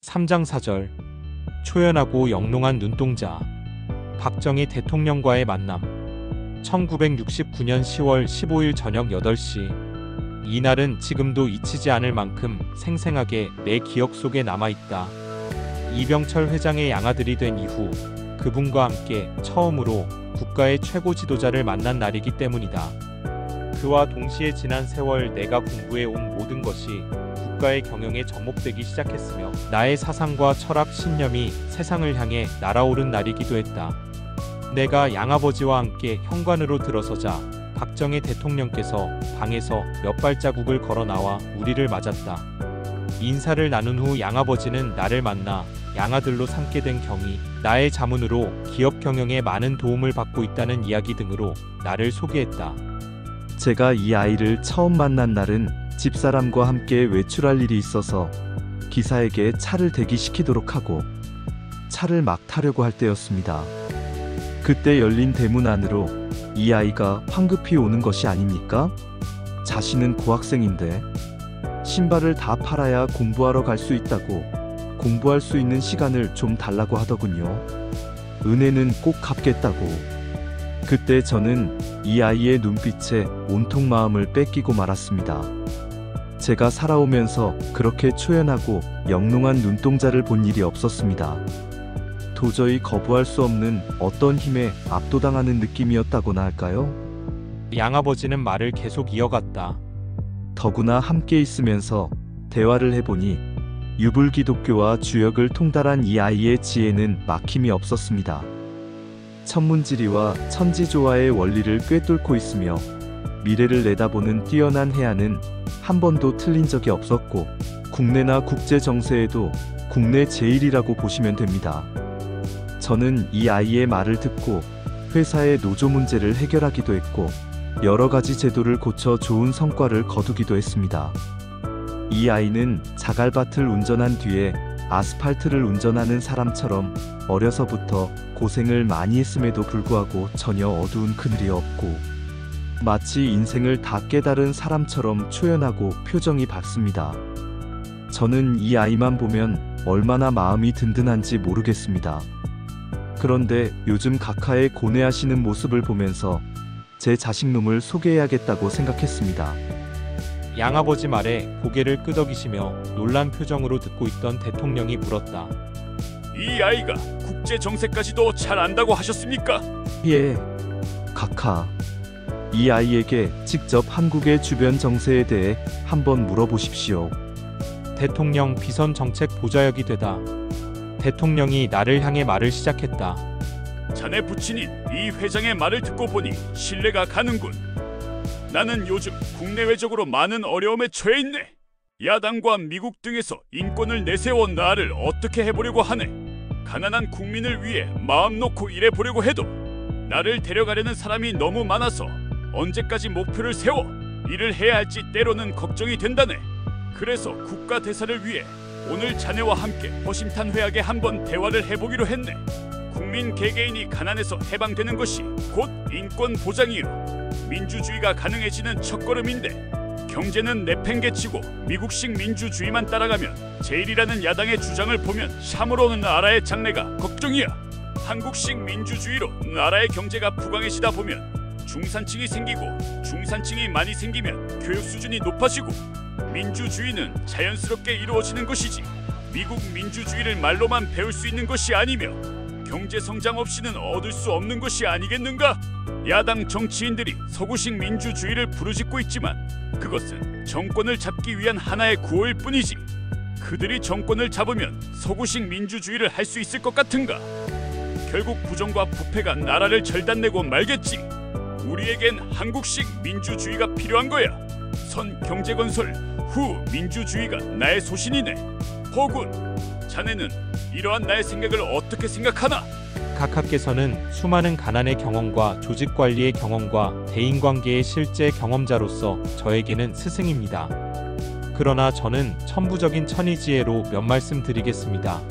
3장 4절. 초연하고 영롱한 눈동자. 박정희 대통령과의 만남. 1969년 10월 15일 저녁 8시. 이날은 지금도 잊히지 않을 만큼 생생하게 내 기억 속에 남아있다. 이병철 회장의 양아들이 된 이후 그분과 함께 처음으로 국가의 최고 지도자를 만난 날이기 때문이다. 그와 동시에 지난 세월 내가 공부해 온 모든 것이 국가의 경영에 접목되기 시작했으며 나의 사상과 철학 신념이 세상을 향해 날아오른 날이기도 했다. 내가 양아버지와 함께 현관으로 들어서자 박정희 대통령께서 방에서 몇 발자국을 걸어 나와 우리를 맞았다. 인사를 나눈 후 양아버지는 나를 만나 양아들로 삼게 된 경위, 나의 자문으로 기업 경영에 많은 도움을 받고 있다는 이야기 등으로 나를 소개했다. 제가 이 아이를 처음 만난 날은 집사람과 함께 외출할 일이 있어서 기사에게 차를 대기시키도록 하고 차를 막 타려고 할 때였습니다. 그때 열린 대문 안으로 이 아이가 황급히 오는 것이 아닙니까? 자신은 고학생인데 신발을 다 팔아야 공부하러 갈 수 있다고 공부할 수 있는 시간을 좀 달라고 하더군요. 은혜는 꼭 갚겠다고. 그때 저는 이 아이의 눈빛에 온통 마음을 뺏기고 말았습니다. 제가 살아오면서 그렇게 초연하고 영롱한 눈동자를 본 일이 없었습니다. 도저히 거부할 수 없는 어떤 힘에 압도당하는 느낌이었다고나 할까요? 양아버지는 말을 계속 이어갔다. 더구나 함께 있으면서 대화를 해보니 유불기독교와 주역을 통달한 이 아이의 지혜는 막힘이 없었습니다. 천문지리와 천지조화의 원리를 꿰뚫고 있으며 미래를 내다보는 뛰어난 해안은 한 번도 틀린 적이 없었고 국내나 국제 정세에도 국내 제일이라고 보시면 됩니다. 저는 이 아이의 말을 듣고 회사의 노조 문제를 해결하기도 했고 여러 가지 제도를 고쳐 좋은 성과를 거두기도 했습니다. 이 아이는 자갈밭을 운전한 뒤에 아스팔트를 운전하는 사람처럼 어려서부터 고생을 많이 했음에도 불구하고 전혀 어두운 그늘이 없고 마치 인생을 다 깨달은 사람처럼 초연하고 표정이 밝습니다. 저는 이 아이만 보면 얼마나 마음이 든든한지 모르겠습니다. 그런데 요즘 각하의 고뇌하시는 모습을 보면서 제 자식놈을 소개해야겠다고 생각했습니다. 양아버지 말에 고개를 끄덕이시며 놀란 표정으로 듣고 있던 대통령이 물었다. 이 아이가 국제 정세까지도 잘 안다고 하셨습니까? 예, 각하. 이 아이에게 직접 한국의 주변 정세에 대해 한번 물어보십시오. 대통령 비선 정책 보좌역이 되다 대통령이 나를 향해 말을 시작했다. 자네 부친인 이 회장의 말을 듣고 보니 신뢰가 가는군. 나는 요즘 국내외적으로 많은 어려움에 처해 있네. 야당과 미국 등에서 인권을 내세워 나를 어떻게 해보려고 하네. 가난한 국민을 위해 마음 놓고 일해보려고 해도 나를 데려가려는 사람이 너무 많아서 언제까지 목표를 세워 일을 해야 할지 때로는 걱정이 된다네. 그래서 국가 대사를 위해 오늘 자네와 함께 허심탄회하게 한번 대화를 해보기로 했네. 국민 개개인이 가난에서 해방되는 것이 곧 인권 보장이요 민주주의가 가능해지는 첫걸음인데 경제는 내팽개치고 미국식 민주주의만 따라가면 제일이라는 야당의 주장을 보면 참으로 나라의 장래가 걱정이야. 한국식 민주주의로 나라의 경제가 부강해지다 보면 중산층이 생기고 중산층이 많이 생기면 교육 수준이 높아지고 민주주의는 자연스럽게 이루어지는 것이지 미국 민주주의를 말로만 배울 수 있는 것이 아니며 경제 성장 없이는 얻을 수 없는 것이 아니겠는가? 야당 정치인들이 서구식 민주주의를 부르짖고 있지만 그것은 정권을 잡기 위한 하나의 구호일 뿐이지 그들이 정권을 잡으면 서구식 민주주의를 할 수 있을 것 같은가? 결국 부정과 부패가 나라를 절단내고 말겠지. 우리에겐 한국식 민주주의가 필요한 거야. 선 경제건설 후 민주주의가 나의 소신이네. 허군, 자네는 이러한 나의 생각을 어떻게 생각하나? 각하께서는 수많은 가난의 경험과 조직관리의 경험과 대인관계의 실제 경험자로서 저에게는 스승입니다. 그러나 저는 천부적인 천이지혜로 몇 말씀 드리겠습니다.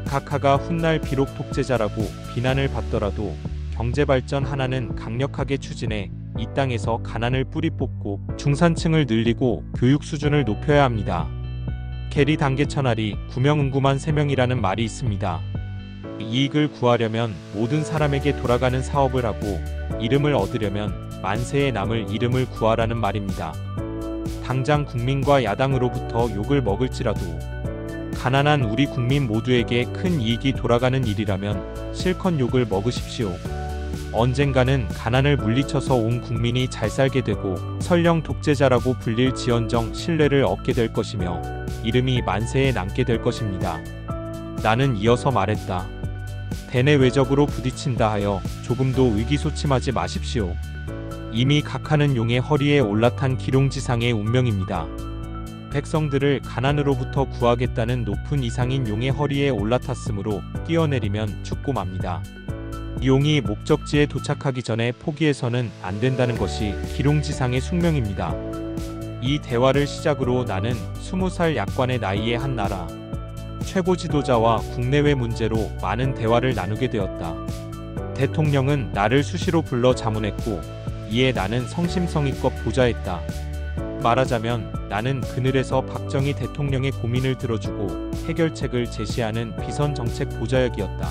각하가 훗날 비록 독재자라고 비난을 받더라도 경제발전 하나는 강력하게 추진해 이 땅에서 가난을 뿌리 뽑고 중산층을 늘리고 교육 수준을 높여야 합니다. 개리 단계 천알이 구명응구만 3명이라는 말이 있습니다. 이익을 구하려면 모든 사람에게 돌아가는 사업을 하고 이름을 얻으려면 만세에 남을 이름을 구하라는 말입니다. 당장 국민과 야당으로부터 욕을 먹을지라도 가난한 우리 국민 모두에게 큰 이익이 돌아가는 일이라면 실컷 욕을 먹으십시오. 언젠가는 가난을 물리쳐서 온 국민이 잘 살게 되고 설령 독재자라고 불릴 지언정 신뢰를 얻게 될 것이며 이름이 만세에 남게 될 것입니다. 나는 이어서 말했다. 대내 외적으로 부딪힌다 하여 조금도 의기소침하지 마십시오. 이미 각하는 용의 허리에 올라탄 기룡지상의 운명입니다. 백성들을 가난으로부터 구하겠다는 높은 이상인 용의 허리에 올라탔으므로 뛰어내리면 죽고 맙니다. 용이 목적지에 도착하기 전에 포기해서는 안 된다는 것이 기룡지상의 숙명입니다. 이 대화를 시작으로 나는 20살 약관의 나이에 한 나라 최고 지도자와 국내외 문제로 많은 대화를 나누게 되었다. 대통령은 나를 수시로 불러 자문했고 이에 나는 성심성의껏 보좌했다. 말하자면 나는 그늘에서 박정희 대통령의 고민을 들어주고 해결책을 제시하는 비선정책 보좌역이었다.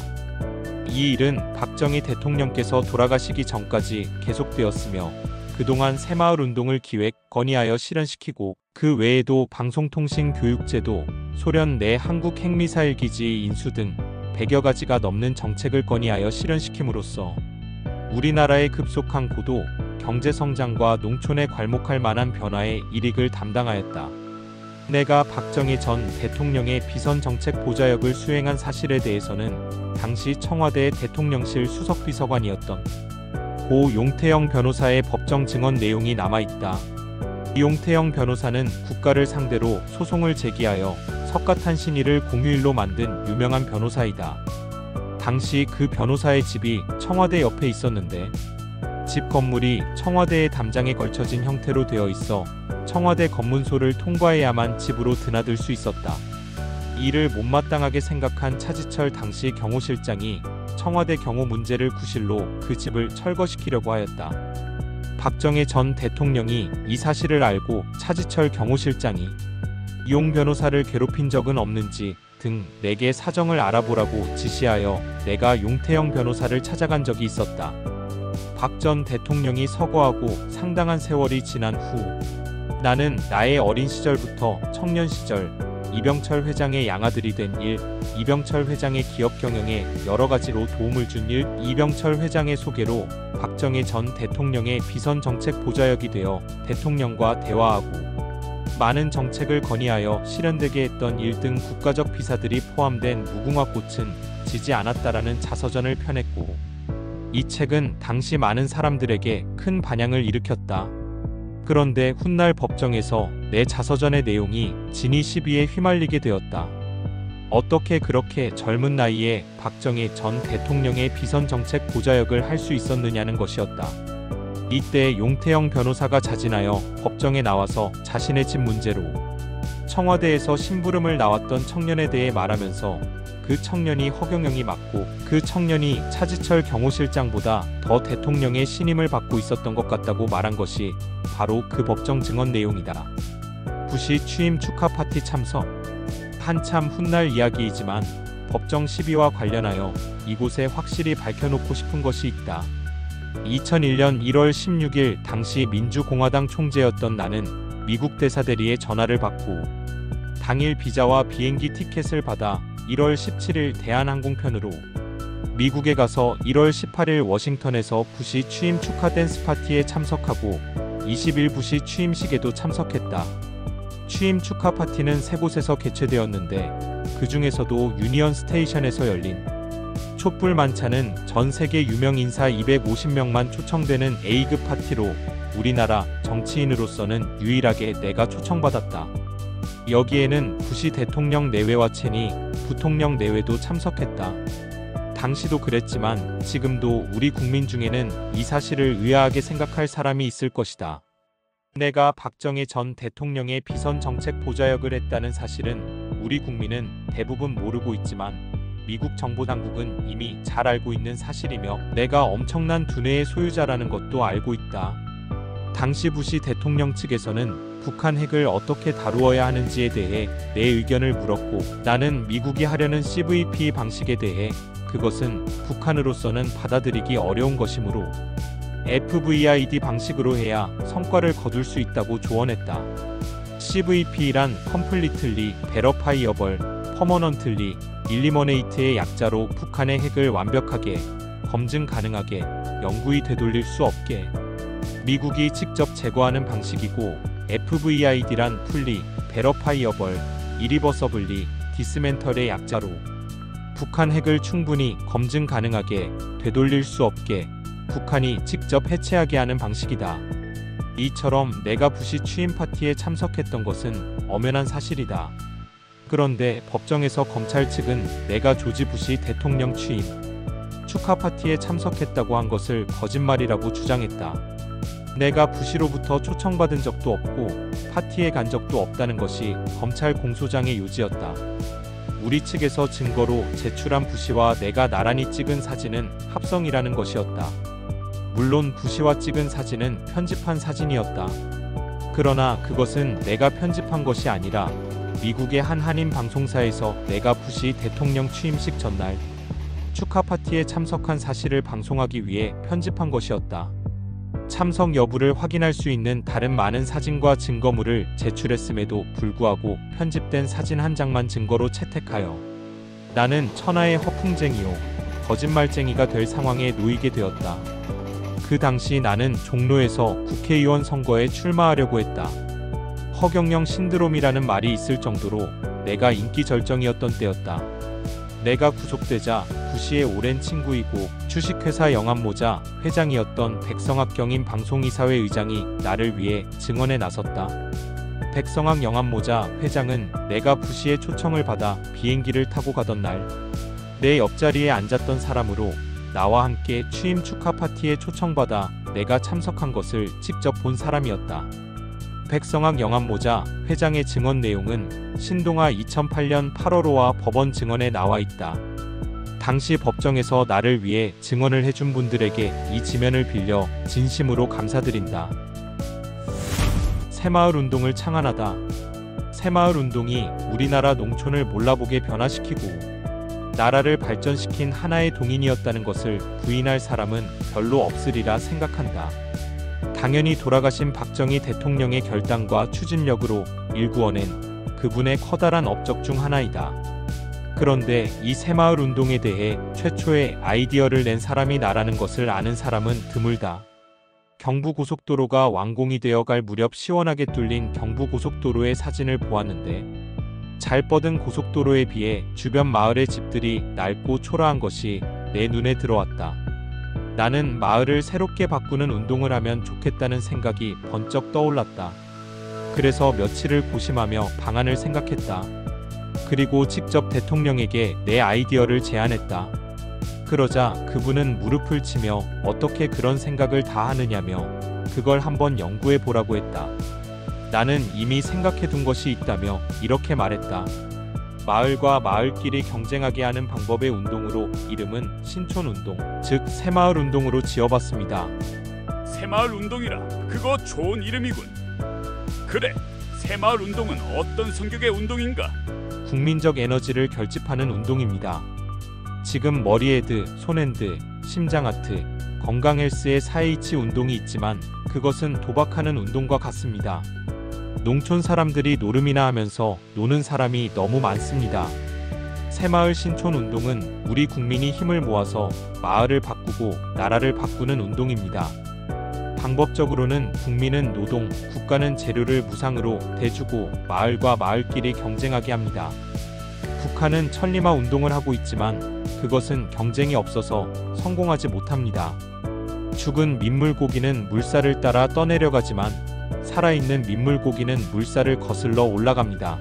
이 일은 박정희 대통령께서 돌아가시기 전까지 계속되었으며 그동안 새마을운동을 기획, 건의하여 실현시키고 그 외에도 방송통신교육제도, 소련 내 한국 핵미사일기지 인수 등 100여 가지가 넘는 정책을 건의하여 실현시킴으로써 우리나라의 급속한 고도, 경제성장과 농촌에 괄목할 만한 변화의 일익을 담당하였다. 내가 박정희 전 대통령의 비선정책 보좌역을 수행한 사실에 대해서는 당시 청와대 대통령실 수석비서관이었던 고 용태영 변호사의 법정 증언 내용이 남아있다. 용태영 변호사는 국가를 상대로 소송을 제기하여 석가탄신일을 공휴일로 만든 유명한 변호사이다. 당시 그 변호사의 집이 청와대 옆에 있었는데 집 건물이 청와대의 담장에 걸쳐진 형태로 되어 있어 청와대 검문소를 통과해야만 집으로 드나들 수 있었다. 이를 못마땅하게 생각한 차지철 당시 경호실장이 청와대 경호 문제를 구실로 그 집을 철거시키려고 하였다. 박정희 전 대통령이 이 사실을 알고 차지철 경호실장이 용 변호사를 괴롭힌 적은 없는지 등 내게 사정을 알아보라고 지시하여 내가 용태영 변호사를 찾아간 적이 있었다. 박 전 대통령이 서거하고 상당한 세월이 지난 후 나는 나의 어린 시절부터 청년 시절 이병철 회장의 양아들이 된 일, 이병철 회장의 기업 경영에 여러 가지로 도움을 준 일, 이병철 회장의 소개로 박정희 전 대통령의 비선 정책 보좌역이 되어 대통령과 대화하고 많은 정책을 건의하여 실현되게 했던 일 등 국가적 비사들이 포함된 무궁화꽃은 지지 않았다라는 자서전을 펴냈고 이 책은 당시 많은 사람들에게 큰 반향을 일으켰다. 그런데 훗날 법정에서 내 자서전의 내용이 진위 시비에 휘말리게 되었다. 어떻게 그렇게 젊은 나이에 박정희 전 대통령의 비선정책 보좌역을 할 수 있었느냐는 것이었다. 이때 용태영 변호사가 자진하여 법정에 나와서 자신의 집 문제로 청와대에서 심부름을 나왔던 청년에 대해 말하면서 그 청년이 허경영이 맞고 그 청년이 차지철 경호실장보다 더 대통령의 신임을 받고 있었던 것 같다고 말한 것이 바로 그 법정 증언 내용이다. 부시 취임 축하 파티 참석. 한참 훗날 이야기이지만 법정 시비와 관련하여 이곳에 확실히 밝혀놓고 싶은 것이 있다. 2001년 1월 16일 당시 민주공화당 총재였던 나는 미국 대사 대리의 전화를 받고 당일 비자와 비행기 티켓을 받아 1월 17일 대한항공편으로 미국에 가서 1월 18일 워싱턴에서 부시 취임 축하 댄스 파티에 참석하고 20일 부시 취임식에도 참석했다. 취임 축하 파티는 3곳에서 개최되었는데 그 중에서도 유니언 스테이션에서 열린 촛불 만찬은 전 세계 유명 인사 250명만 초청되는 A급 파티로 우리나라 정치인으로서는 유일하게 내가 초청받았다. 여기에는 부시 대통령 내외와 체니 부통령 내외도 참석했다. 당시도 그랬지만 지금도 우리 국민 중에는 이 사실을 의아하게 생각할 사람이 있을 것이다. 내가 박정희 전 대통령의 비선 정책 보좌역을 했다는 사실은 우리 국민은 대부분 모르고 있지만 미국 정보당국은 이미 잘 알고 있는 사실이며 내가 엄청난 두뇌의 소유자라는 것도 알고 있다. 당시 부시 대통령 측에서는 북한 핵을 어떻게 다루어야 하는지에 대해 내 의견을 물었고, 나는 미국이 하려는 CVP 방식에 대해 그것은 북한으로서는 받아들이기 어려운 것이므로 FVID 방식으로 해야 성과를 거둘 수 있다고 조언했다. CVP란 Completely Verifiable Permanently Eliminate의 약자로 북한의 핵을 완벽하게 검증 가능하게 영구히 되돌릴 수 없게 미국이 직접 제거하는 방식이고, FVID란 Fully Verifiable Irreversibly Dismantle의 약자로 북한 핵을 충분히 검증 가능하게 되돌릴 수 없게 북한이 직접 해체하게 하는 방식이다. 이처럼 내가 부시 취임 파티에 참석했던 것은 엄연한 사실이다. 그런데 법정에서 검찰 측은 내가 조지 부시 대통령 취임 축하 파티에 참석했다고 한 것을 거짓말이라고 주장했다. 내가 부시로부터 초청받은 적도 없고 파티에 간 적도 없다는 것이 검찰 공소장의 요지였다. 우리 측에서 증거로 제출한 부시와 내가 나란히 찍은 사진은 합성이라는 것이었다. 물론 부시와 찍은 사진은 편집한 사진이었다. 그러나 그것은 내가 편집한 것이 아니라 미국의 한 한인 방송사에서 내가 부시 대통령 취임식 전날 축하 파티에 참석한 사실을 방송하기 위해 편집한 것이었다. 참석 여부를 확인할 수 있는 다른 많은 사진과 증거물을 제출했음에도 불구하고 편집된 사진 한 장만 증거로 채택하여 나는 천하의 허풍쟁이요 거짓말쟁이가 될 상황에 놓이게 되었다. 그 당시 나는 종로에서 국회의원 선거에 출마하려고 했다. 허경영 신드롬이라는 말이 있을 정도로 내가 인기 절정이었던 때였다. 내가 구속되자 부시의 오랜 친구이고 주식회사 영암모자 회장이었던 백성학 경인 방송이사회 의장이 나를 위해 증언에 나섰다. 백성학 영암모자 회장은 내가 부시의 초청을 받아 비행기를 타고 가던 날 내 옆자리에 앉았던 사람으로 나와 함께 취임 축하 파티에 초청받아 내가 참석한 것을 직접 본 사람이었다. 백성학 영암모자 회장의 증언 내용은 신동아 2008년 8월호와 법원 증언에 나와 있다. 당시 법정에서 나를 위해 증언을 해준 분들에게 이 지면을 빌려 진심으로 감사드린다. 새마을 운동을 창안하다. 새마을 운동이 우리나라 농촌을 몰라보게 변화시키고 나라를 발전시킨 하나의 동인이었다는 것을 부인할 사람은 별로 없으리라 생각한다. 당연히 돌아가신 박정희 대통령의 결단과 추진력으로 일구어낸 그분의 커다란 업적 중 하나이다. 그런데 이 새마을 운동에 대해 최초의 아이디어를 낸 사람이 나라는 것을 아는 사람은 드물다. 경부고속도로가 완공이 되어 갈 무렵 시원하게 뚫린 경부고속도로의 사진을 보았는데 잘 뻗은 고속도로에 비해 주변 마을의 집들이 낡고 초라한 것이 내 눈에 들어왔다. 나는 마을을 새롭게 바꾸는 운동을 하면 좋겠다는 생각이 번쩍 떠올랐다. 그래서 며칠을 고심하며 방안을 생각했다. 그리고 직접 대통령에게 내 아이디어를 제안했다. 그러자 그분은 무릎을 치며 어떻게 그런 생각을 다 하느냐며 그걸 한번 연구해 보라고 했다. 나는 이미 생각해둔 것이 있다며 이렇게 말했다. 마을과 마을끼리 경쟁하게 하는 방법의 운동으로 이름은 신촌운동, 즉 새마을운동으로 지어봤습니다. 새마을운동이라 그거 좋은 이름이군. 그래, 새마을운동은 어떤 성격의 운동인가? 국민적 에너지를 결집하는 운동입니다. 지금 머리헤드, 손핸드, 심장아트, 건강헬스의 4H 운동이 있지만 그것은 도박하는 운동과 같습니다. 농촌 사람들이 노름이나 하면서 노는 사람이 너무 많습니다. 새마을 신촌 운동은 우리 국민이 힘을 모아서 마을을 바꾸고 나라를 바꾸는 운동입니다. 방법적으로는 국민은 노동, 국가는 재료를 무상으로 대주고 마을과 마을끼리 경쟁하게 합니다. 북한은 천리마 운동을 하고 있지만 그것은 경쟁이 없어서 성공하지 못합니다. 죽은 민물고기는 물살을 따라 떠내려가지만 살아있는 민물고기는 물살을 거슬러 올라갑니다.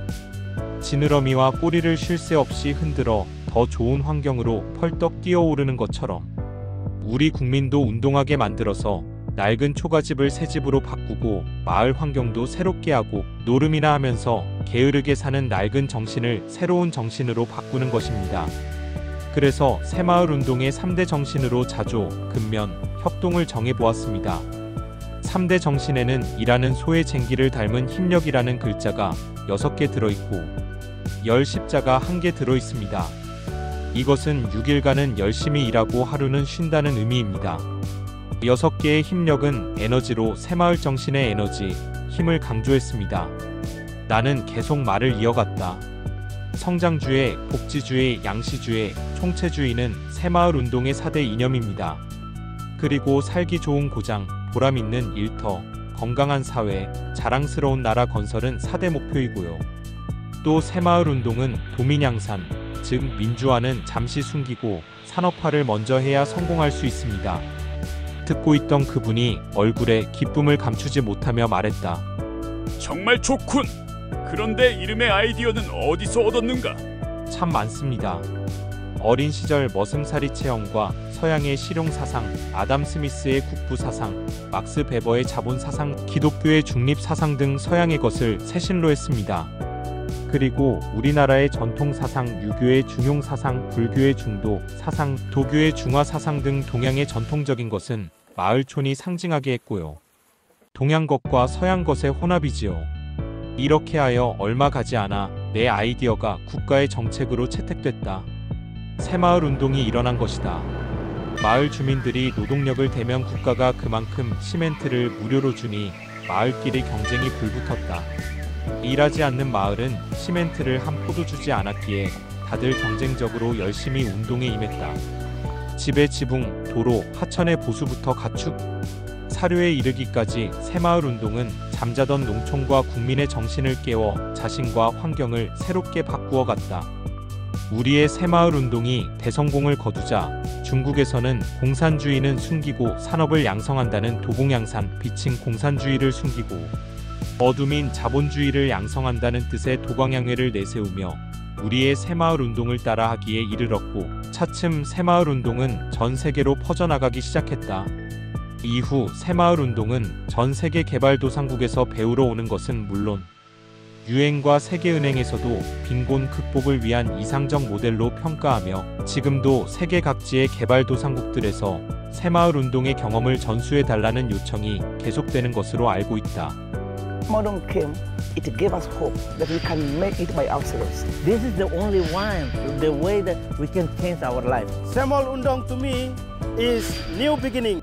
지느러미와 꼬리를 쉴 새 없이 흔들어 더 좋은 환경으로 펄떡 뛰어오르는 것처럼 우리 국민도 운동하게 만들어서 낡은 초가집을 새집으로 바꾸고 마을 환경도 새롭게 하고 노름이나 하면서 게으르게 사는 낡은 정신을 새로운 정신으로 바꾸는 것입니다. 그래서 새마을 운동의 3대 정신으로 자조, 근면, 협동을 정해보았습니다. 3대 정신에는 이라는 소의 쟁기를 닮은 힘력이라는 글자가 6개 들어있고 열 십자가 1개 들어있습니다. 이것은 6일간은 열심히 일하고 하루는 쉰다는 의미입니다. 6개의 힘력은 에너지로 새마을 정신의 에너지, 힘을 강조했습니다. 나는 계속 말을 이어갔다. 성장주의, 복지주의, 양시주의, 총체주의는 새마을 운동의 4대 이념입니다. 그리고 살기 좋은 고장, 보람 있는 일터, 건강한 사회, 자랑스러운 나라 건설은 4대 목표이고요. 또 새마을 운동은 도민양산, 즉 민주화는 잠시 숨기고 산업화를 먼저 해야 성공할 수 있습니다. 듣고 있던 그분이 얼굴에 기쁨을 감추지 못하며 말했다. 정말 좋군. 그런데 이름의 아이디어는 어디서 얻었는가? 참 많습니다. 어린 시절 머슴살이 체험과 서양의 실용 사상, 아담 스미스의 국부 사상, 막스 베버의 자본 사상, 기독교의 중립 사상 등 서양의 것을 새신로 했습니다. 그리고 우리나라의 전통 사상, 유교의 중용 사상, 불교의 중도 사상, 도교의 중화 사상 등 동양의 전통적인 것은 마을촌이 상징하게 했고요. 동양 것과 서양 것의 혼합이지요. 이렇게 하여 얼마 가지 않아 내 아이디어가 국가의 정책으로 채택됐다. 새마을 운동이 일어난 것이다. 마을 주민들이 노동력을 대면 국가가 그만큼 시멘트를 무료로 주니 마을끼리 경쟁이 불붙었다. 일하지 않는 마을은 시멘트를 한 포도 주지 않았기에 다들 경쟁적으로 열심히 운동에 임했다. 집의 지붕, 도로, 하천의 보수부터 가축, 사료에 이르기까지 새마을 운동은 잠자던 농촌과 국민의 정신을 깨워 자신과 환경을 새롭게 바꾸어 갔다. 우리의 새마을 운동이 대성공을 거두자 중국에서는 공산주의는 숨기고 산업을 양성한다는 도공양산, 빛인 공산주의를 숨기고 어둠인 자본주의를 양성한다는 뜻의 도광양회를 내세우며 우리의 새마을 운동을 따라하기에 이르렀고 차츰 새마을 운동은 전 세계로 퍼져나가기 시작했다. 이후 새마을 운동은 전 세계 개발도상국에서 배우러 오는 것은 물론 유엔과 세계은행에서도 빈곤 극복을 위한 이상적 모델로 평가하며 지금도 세계 각지의 개발도상국들에서 새마을 운동의 경험을 전수해달라는 요청이 계속되는 것으로 알고 있다. Modern came, it gave us hope that we can make it by ourselves. This is the only one, the way that we can change our life. Semol Undong to me is new beginning.